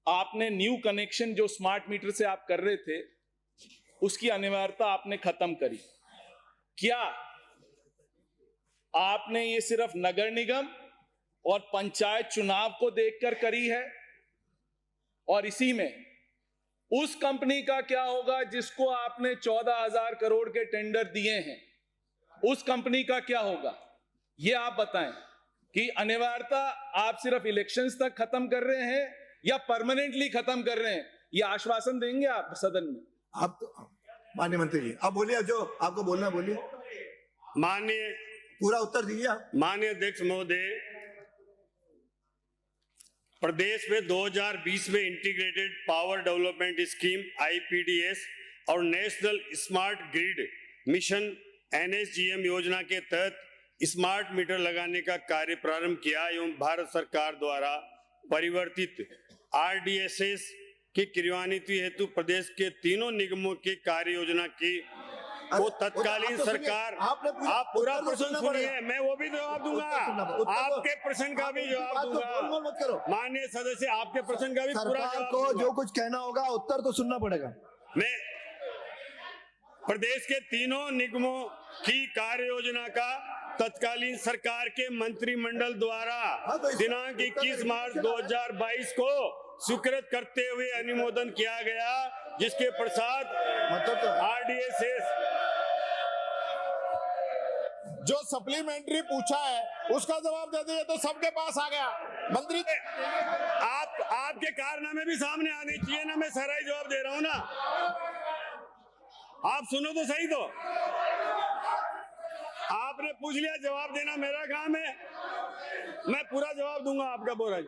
आपने new connection जो smart meter से आप कर रहे थे उसकी अनिवार्यता आपने खत्म करी। क्या आपने ये सिर्फ नगर निगम और पंचायत चुनाव को देखकर करी है? और इसी में उस कंपनी का क्या होगा जिसको आपने 14,000 करोड़ के टेंडर दिए हैं, उस कंपनी का क्या होगा? ये आप बताएं कि अनिवार्यता आप सिर्फ इलेक्शंस तक खत्म कर रहे हैं या परमानेंटली खत्म कर रहे हैं? ये आश्वासन देंगे आप सदन में? आप तो माननीय मंत्री जी आप बोलिए, जो आपको बोलना बोलिए, माननीय पूरा उत्तर दीजिए आप। माननीय अध्यक्ष महोदय, प्रदेश में 2020 में integrated power development scheme IPDS और national smart grid mission NSGM योजना के तहत स्मार्ट मीटर लगाने का कार्य प्रारंभ किया एवं भारत सरकार द्वारा परिवर्तित RDSS की क्रियान्वित हेतु प्रदेश के तीनों निगमों के कार्य योजना की वो तत्कालीन सरकार। आप पूरा प्रश्न सुनिए, मैं वो भी जवाब दूंगा, आपके प्रश्न का भी जवाब दूंगा। माननीय सदस्य, आपके प्रश्न का भी पूरा जवाब को जो कुछ कहना होगा उत्तर तो सुनना पड़ेगा। मैं प्रदेश के तीनों निगमों की कार्य योजना का तत्कालीन सरकार के मंत्रिमंडल द्वारा दिनांक 21 मार्च 2022 को स्वीकृत करते हुए अनुमोदन किया गया, जिसके पश्चात RDSS जो सप्लीमेंट्री पूछा है उसका जवाब दे दिए तो सबके पास आ गया। मंत्री आपके कारनामे भी सामने आने चाहिए ना, मैं सारा ही जवाब दे रहा हूं ना, आप सुनो तो सही। तो आपने पूछ लिया, जवाब देना मेरा काम है, मैं पूरा जवाब दूंगा आपका। बोरा जी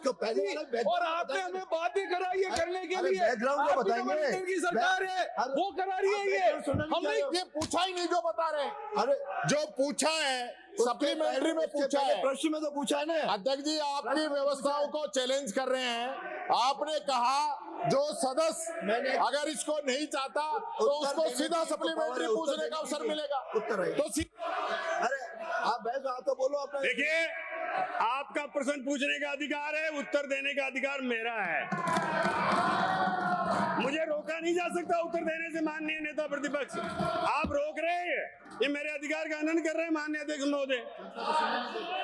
तो पहले और आपने हमें बातें कराई है करने के लिए, बैकग्राउंड को बताएंगे। की सरकार है वो करा रही है, ये हमने ये पूछा ही नहीं जो बता रहे हैं। अरे जो पूछा है सप्लीमेंट्री में पूछा है, प्रश्न में तो पूछा है ना। अध्यक्ष जी आपकी व्यवस्थाओं को चैलेंज कर रहे हैं। आपने कहा जो सदस्य अगर इसको नहीं चाहता तो उसको सीधा सप्लीमेंट्री पूछने का अवसर मिलेगा। उत्तर है तो अरे आप बहस आप तो बोलो अपना। देखिए, आपका प्रश्न पूछने का अधिकार है, उत्तर देने का अधिकार मेरा है, मुझे रोका नहीं जा सकता उत्तर देने से। माननीय नेता प्रतिपक्ष, आप रोक रहे हैं, ये मेरे अधिकार का हनन कर रहे हैं। माननीय अध्यक्ष महोदय,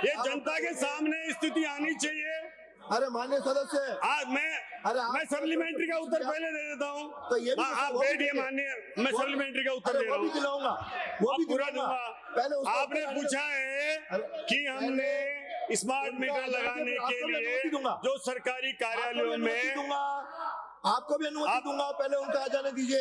ये जनता के सामने स्थिति आनी चाहिए। अरे माननीय सदस्य, आज मैं सप्लीमेंट्री का उत्तर पहले दे देता हूँ, तो ये भी आप बैठिए माननीय, मैं सप्लीमेंट्री का उत्तर दे रहा हूँ, वो भी पूरा दिलाऊंगा। दूंगा। आपने पूछा है कि हमने स्मार्ट मीटर लगाने के लिए जो सरकारी कार्यालयों में, आपको भी अनुमति दूंगा, पहले उनका आ जाने दीजिए।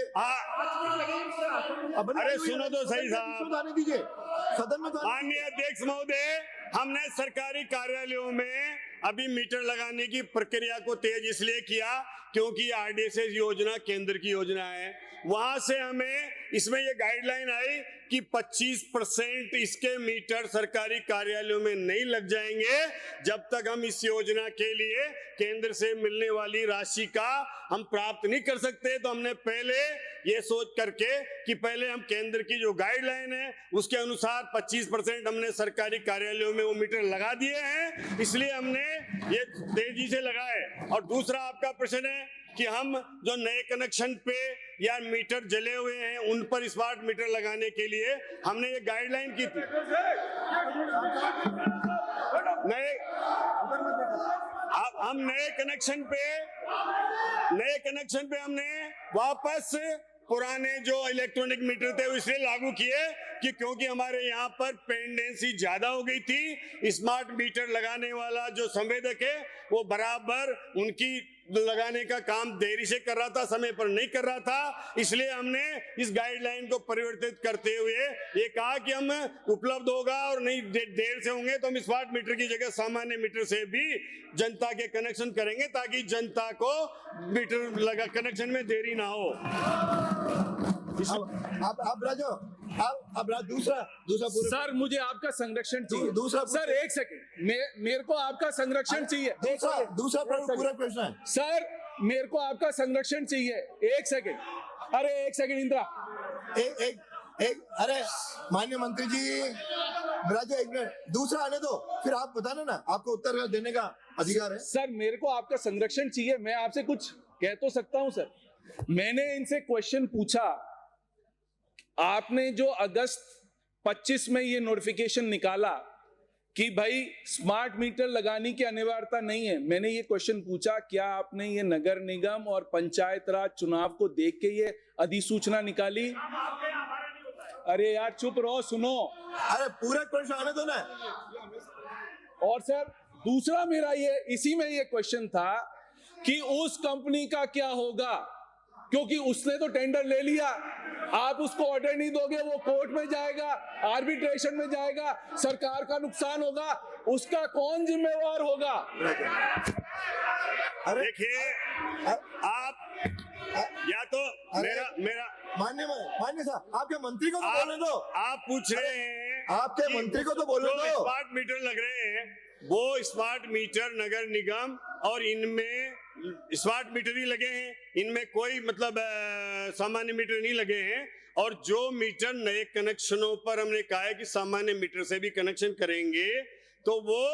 अरे सुनो तो सही साहब, आने दीजिए सदन में। माननीय अध्यक्ष महोदय, हमने सरकारी कार्यालयों में अभी मीटर लगाने की प्रक्रिया को तेज इसलिए किया क्योंकि RDSS योजना केंद्र की योजना है। वहां से हमें इसमें ये गाइडलाइन आई कि 25% इसके मीटर सरकारी कार्यालयों में नहीं लग जाएंगे जब तक हम इस योजना के लिए केंद्र से मिलने वाली राशि का हम प्राप्त नहीं कर सकते। तो हमने पहले ये सोच करके कि पहले हम केंद्र की जो गाइडलाइन है उसके अनुसार 25% हमने सरकारी कार्यालयों में वो मीटर लगा दिए हैं, इसलिए हमने ये तेजी से लगाए। और दूसरा आपका प्रश्न है कि हम जो नए कनेक्शन पे या मीटर जले हुए हैं उन पर स्मार्ट मीटर लगाने के लिए हमने ये गाइडलाइन की थी। हम नए कनेक्शन पे हमने वापस पुराने जो इलेक्ट्रॉनिक मीटर थे इसलिए लागू किए कि क्योंकि हमारे यहाँ पर पेंडेंसी ज्यादा हो गई थी। स्मार्ट मीटर लगाने वाला जो संवेदक है वो बराबर उनकी लगाने का काम देरी से कर रहा था, समय पर नहीं कर रहा था, इसलिए हमने इस गाइडलाइन को परिवर्तित करते हुए ये कहा कि हम उपलब्ध होगा और नहीं देर से होंगे तो हम स्मार्ट मीटर की जगह सामान्य मीटर से भी जनता के कनेक्शन करेंगे ताकि जनता को मीटर लगा कनेक्शन में देरी ना हो। अब दूसरा सर, मुझे आपका संरक्षण चाहिए। दूसरा सर, एक सेकंड, मेरे को आपका संरक्षण चाहिए। दूसरा पूरा प्रश्न है सर, मेरे को आपका संरक्षण चाहिए। एक सेकंड, अरे एक सेकंड इंदिरा, एक अरे माननीय मंत्री जी राजू एक मिनट, दूसरा आने दो, फिर आप बताना ना, आपको उत्तर देने का अधिकार है। सर मेरे को आपका संरक्षण चाहिए, मैं आपसे कुछ कह तो सकता हूं सर। मैंने इनसे क्वेश्चन पूछा, आपने जो अगस्त 25 में ये नोटिफिकेशन निकाला कि भाई स्मार्ट मीटर लगाने की अनिवार्यता नहीं है, मैंने ये क्वेश्चन पूछा, क्या आपने ये नगर निगम और पंचायत राज चुनाव को देख के ये अधिसूचना निकाली? अरे यार चुप रहो, सुनो। अरे पूरे प्रश्न आने दो ना। और सर दूसरा मेरा ये इसी में ये क्वेश्चन था कि उस कंपनी का क्या होगा, क्योंकि उसने तो टेंडर ले लिया, आप उसको ऑर्डर नहीं दोगे, वो कोर्ट में जाएगा, आर्बिट्रेशन में जाएगा, सरकार का नुकसान होगा, उसका कौन जिम्मेवार होगा? अरे देखिए आप या तो मेरा मान्य साहब, आपके मंत्री को तो बोलने दो। आप पूछ रहे हैं, आपके कि मंत्री को तो बोलने जो दो। स्मार्ट मीटर लग रहे हैं वो स्मार्ट मीटर नगर निगम और इनमें स्मार्ट मीटर ही लगे हैं, इनमें कोई मतलब सामान्य मीटर नहीं लगे हैं। और जो मीटर नए कनेक्शनों पर हमने कहा है कि सामान्य मीटर से भी कनेक्शन करेंगे, तो वो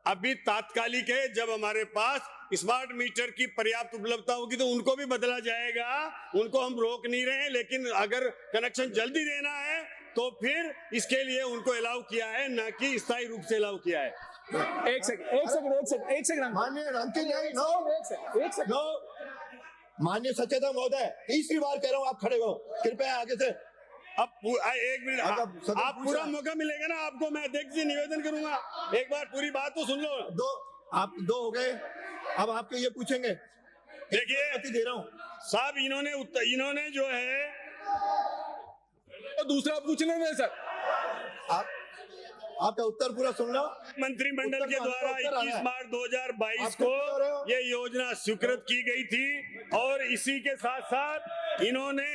अभी तात्कालिक है। जब हमारे पास स्मार्ट मीटर की पर्याप्त उपलब्धता होगी तो उनको भी बदला जाएगा, उनको हम रोक नहीं रहे हैं। लेकिन अगर कनेक्शन जल्दी देना है तो फिर इसके लिए उनको अलाउ किया है, ना कि स्थायी रूप से अलाउ किया है। एक सेकंड माननीय अंतिम न्याय नो, माननीय सचेतक महोदय, तीसरी बार कह रहा हूँ, आप खड़े हो, कृपया आगे से। अब एक मिनट, सदन आप पूछ पूरा रहा है। मौका मिलेगा ना आपको, मैं अध्यक्ष जी निवेदन करूंगा, एक बार पूरी बात तो सुन लो। आप दो हो गए, अब आपके ये पूछेंगे। देखिए अनुमति दे रहा हूँ साहब, इन्होंने जो है तो दूसरा पूछने में सर, आपका उत्तर पूरा सुन लो। मंत्रिमंडल के द्वारा उत्तर आ रहा 21 है। मार्च 2022 आप क्यों कह रहे हो? को ये योजना स्वीकृत की गई थी और इसी के साथ साथ इन्होंने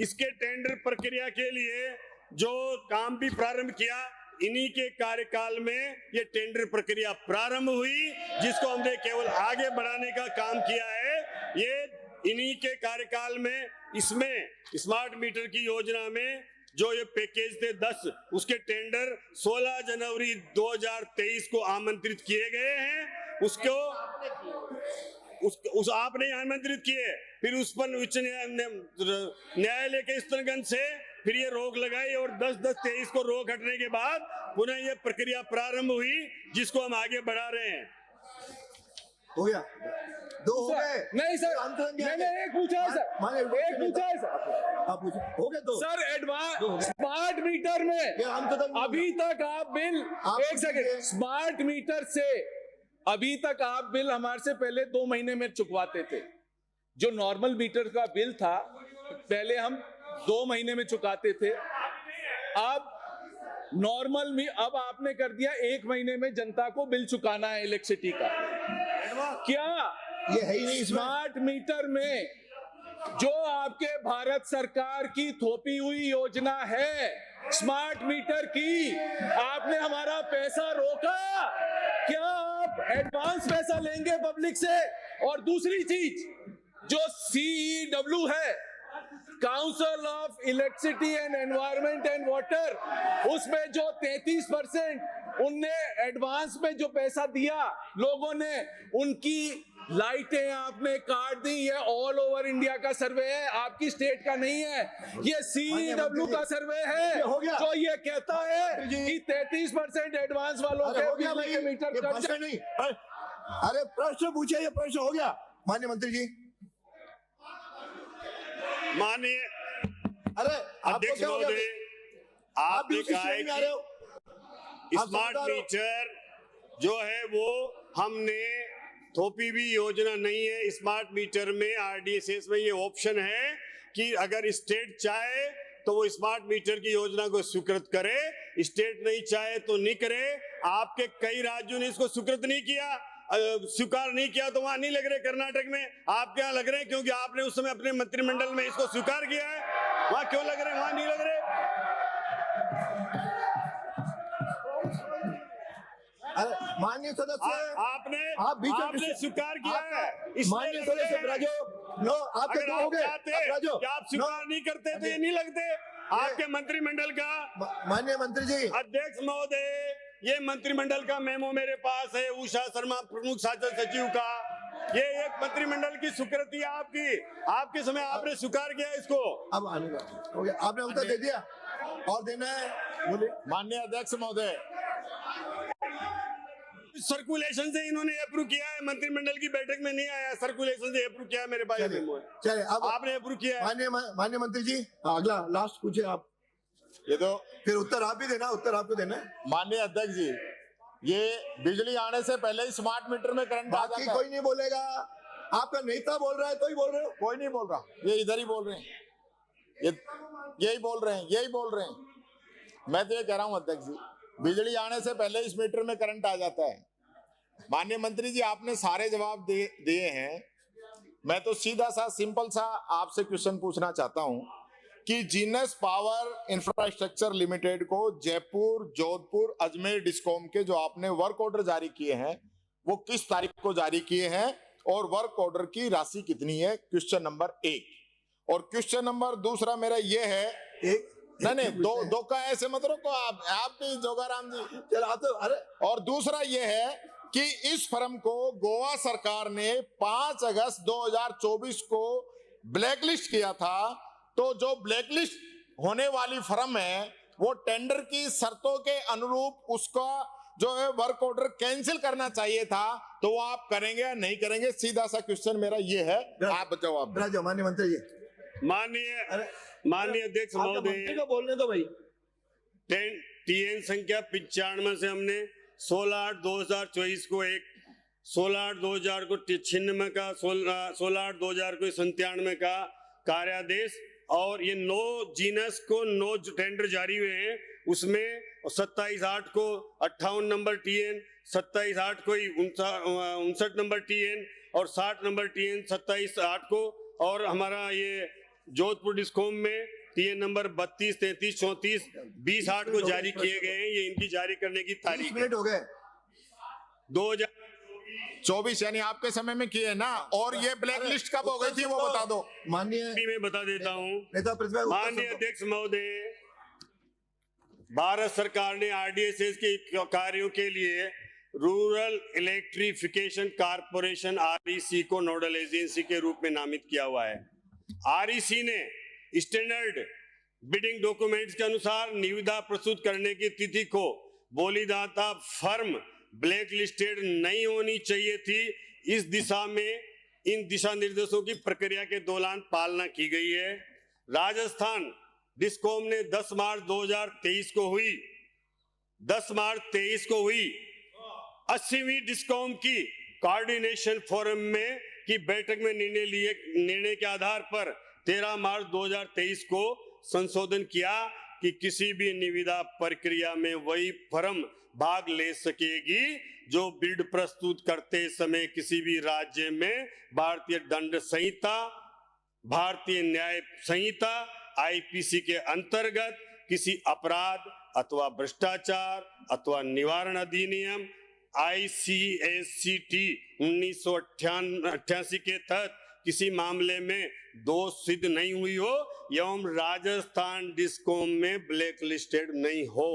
इसके टेंडर प्रक्रिया के लिए जो काम भी प्रारंभ किया, इन्हीं के कार्यकाल में ये टेंडर प्रक्रिया प्रारंभ हुई, जिसको हमने केवल आगे बढ़ाने का काम किया है। ये इन्हीं के कार्यकाल में इसमें स्मार्ट मीटर की योजना में जो ये पैकेज थे 10, उसके टेंडर 16 जनवरी 2023 को आमंत्रित किए गए हैं। उसको उस आपने आमंत्रित किए, फिर उस पर उच्च न्यायालय के स्थगन से फिर ये रोक लगाई और 10/10/23 को रोक हटने के बाद पुनः ये प्रक्रिया प्रारंभ हुई, जिसको हम आगे बढ़ा रहे हैं। हो गया, दो हो गए। नहीं सर, अंतरंग मैंने एक पूछा है सर, एक पूछा है सर। आप पूछे, हो गए दो। सर एडवांस स्मार्ट मीटर में अभी तक आप बिल, एक सेकंड, स्मार्ट मीटर से अभी तक आप बिल हमारे से पहले 2 महीने में चुकवाते थे। जो नॉर्मल मीटर का बिल था पहले हम 2 महीने में चुकाते थे, अब अब आपने कर दिया 1 महीने में जनता को बिल चुकाना है इलेक्ट्रिसिटी का। क्या ये है ही नहीं स्मार्ट मीटर में जो आपके भारत सरकार की थोपी हुई योजना है स्मार्ट मीटर की, आपने हमारा पैसा रोका? क्या आप एडवांस पैसा लेंगे पब्लिक से? और दूसरी चीज, जो CEW है, council of electricity and environment and water, उसमें जो 33% उनने एडवांस में जो पैसा दिया लोगों ने, उनकी लाइटें आपने काट दी। ये ऑल ओवर इंडिया का सर्वे है, आपकी स्टेट का नहीं है। ये CEW का सर्वे है जो ये कहता है कि 33% एडवांस वालों के बिजली के मीटर कट जाए। नहीं, अरे प्रश्न पूछे, ये प्रश्न हो गया। माननीय मंत्री जी, माननीय अरे अध्यक्ष महोदय, आपने कहा है कि स्मार्ट मीटर जो है वो हमने थोपी भी योजना नहीं है। स्मार्ट मीटर में RDSS में ये ऑप्शन है कि अगर स्टेट चाहे तो वो स्मार्ट मीटर की योजना को स्वीकृत करे, स्टेट नहीं चाहे तो नहीं करे। आपके कई राज्यों ने इसको स्वीकृत नहीं किया, स्वीकार नहीं किया, तो वहां नहीं लग रहे कर्नाटक में, आपके यहाँ लग रहे हैं क्योंकि आपने उस समय अपने मंत्रिमंडल में इसको स्वीकार किया है। वहां क्यों लग रहे हैं, वहां नहीं लग रहे? अरे माननीय सदस्य, आपने स्वीकार किया है। माननीय सदस्य राजू, नो, आपके दो हो गए। आप स्वीकार नहीं करते तो ये नहीं लगते। आपके मंत्रिमंडल का माननीय मंत्री जी, अध्यक्ष महोदय, ये मंत्रिमंडल का मेमो मेरे पास है उषा शर्मा प्रमुख शासन सचिव का। ये एक मंत्रिमंडल की स्वीकृति है आपकी, आपके समय आपने स्वीकार किया इसको। अब आने का हो गया, आपने उत्तर दे दिया और देना है, बोलिए। माननीय अध्यक्ष महोदय, सर्कुलेशन से इन्होंने अप्रूव किया है, मंत्रिमंडल की बैठक में नहीं आया, सर्कुलेशन से अप्रूव किया है मेरे पास मेमो है। चलिए अब आपने अप्रूव किया है। माननीय मंत्री जी, अगला लास्ट पूछिए आप, ये तो फिर उत्तर आप भी देना, उत्तर आपको देना है। माननीय अध्यक्ष जी, ये बिजली आने से पहले ही स्मार्ट मीटर में करंट आ बाकी जाता है। कोई नहीं बोलेगा, आपका नेता बोल रहा है तो ही बोल रहे हो। कोई नहीं बोल रहा, ये इधर ही बोल रहे हैं, यही बोल रहे हैं, यही बोल रहे हैं। मैं तो ये कह रहा हूं अध्यक्ष जी, बिजली आने से पहले इस मीटर में करंट आ जाता है। माननीय मंत्री जी, आपने सारे जवाब दिए हैं। मैं तो सीधा सा सिंपल सा आपसे क्वेश्चन पूछना चाहता हूं कि जीनस पावर इंफ्रास्ट्रक्चर लिमिटेड को जयपुर, जोधपुर, अजमेर डिस्कॉम के जो आपने वर्क ऑर्डर जारी किए हैं, वो किस तारीख को जारी किए हैं और वर्क ऑर्डर की राशि कितनी है? Question number 1। और क्वेश्चन नंबर दूसरा मेरा ये है, नहीं दो का ऐसे मत रोको आप भी जोगाराम जी, चल आप तो, अरे और दूसरा ये है कि इस फर्म को गोवा सरकार ने 5 अगस्त 2024 को ब्लैकलिस्ट किया था। तो जो ब्लैकलिस्ट होने वाली फर्म है, वो टेंडर की शर्तों के अनुरूप उसका जो है वर्क ऑर्डर कैंसिल करना चाहिए था। तो वो आप करेंगे या नहीं करेंगे? सीधा सा क्वेश्चन मेरा ये है, आप जवाब दें। माननीय मंत्री जी, माननीय अध्यक्ष महोदय, को बोलने दो भाई। टीएन संख्या 95 से हमने 16/8/2024 को एक, 16/8/2000 को 96 का, 16/8/2000 को 97 का कार्यादेश, और ये 9 जीनस को 9 टेंडर जारी हुए हैं। उसमें 27/8 को 58 नंबर टीएन, 27/8 को 59 नंबर टीएन और 60 नंबर टीएन 27/8 को, और हमारा ये जोधपुर डिस्कॉम में टीएन नंबर 32, 33, 34, 20/8 को जारी किए गए हैं। ये इनकी जारी करने की तारीख है। हो गए 2024, यानी आपके समय में किए ना। और ये ब्लैक लिस्ट कब हो गई थी वो बता दो। माननीय, मैं बता देता हूँ। नेता प्रतिभा, माननीय अध्यक्ष महोदय, भारत सरकार ने आरडीएसएस के कार्यों के लिए रूरल इलेक्ट्रिफिकेशन कारपोरेशन आरईसी को नोडल एजेंसी के रूप में नामित किया हुआ है। आरईसी ने स्टैंडर्ड बिडिंग डॉक्यूमेंट्स के अनुसार निविदा प्रस्तुत करने की तिथि को बोलीदाता फर्म ब्लैक लिस्टेड नहीं होनी चाहिए थी। इस दिशा में इन दिशा निर्देशों की प्रक्रिया के दौरान पालना की गई है। राजस्थान डिस्कॉम ने 10 मार्च 2023 को हुई 80वीं डिस्कॉम की कोऑर्डिनेशन फोरम में की बैठक में निर्णय के आधार पर 13 मार्च 2023 को संशोधन किया कि किसी भी निविदा प्रक्रिया में वही फर्म भाग ले सकेगी जो बिड प्रस्तुत करते समय किसी भी राज्य में भारतीय दंड संहिता, भारतीय न्याय संहिता, आईपीसी के अंतर्गत किसी अपराध अथवा भ्रष्टाचार अथवा निवारण अधिनियम ICSCT 1988 के तहत किसी मामले में दोष सिद्ध नहीं हुई हो एवं राजस्थान डिस्कॉम में ब्लैक लिस्टेड नहीं हो।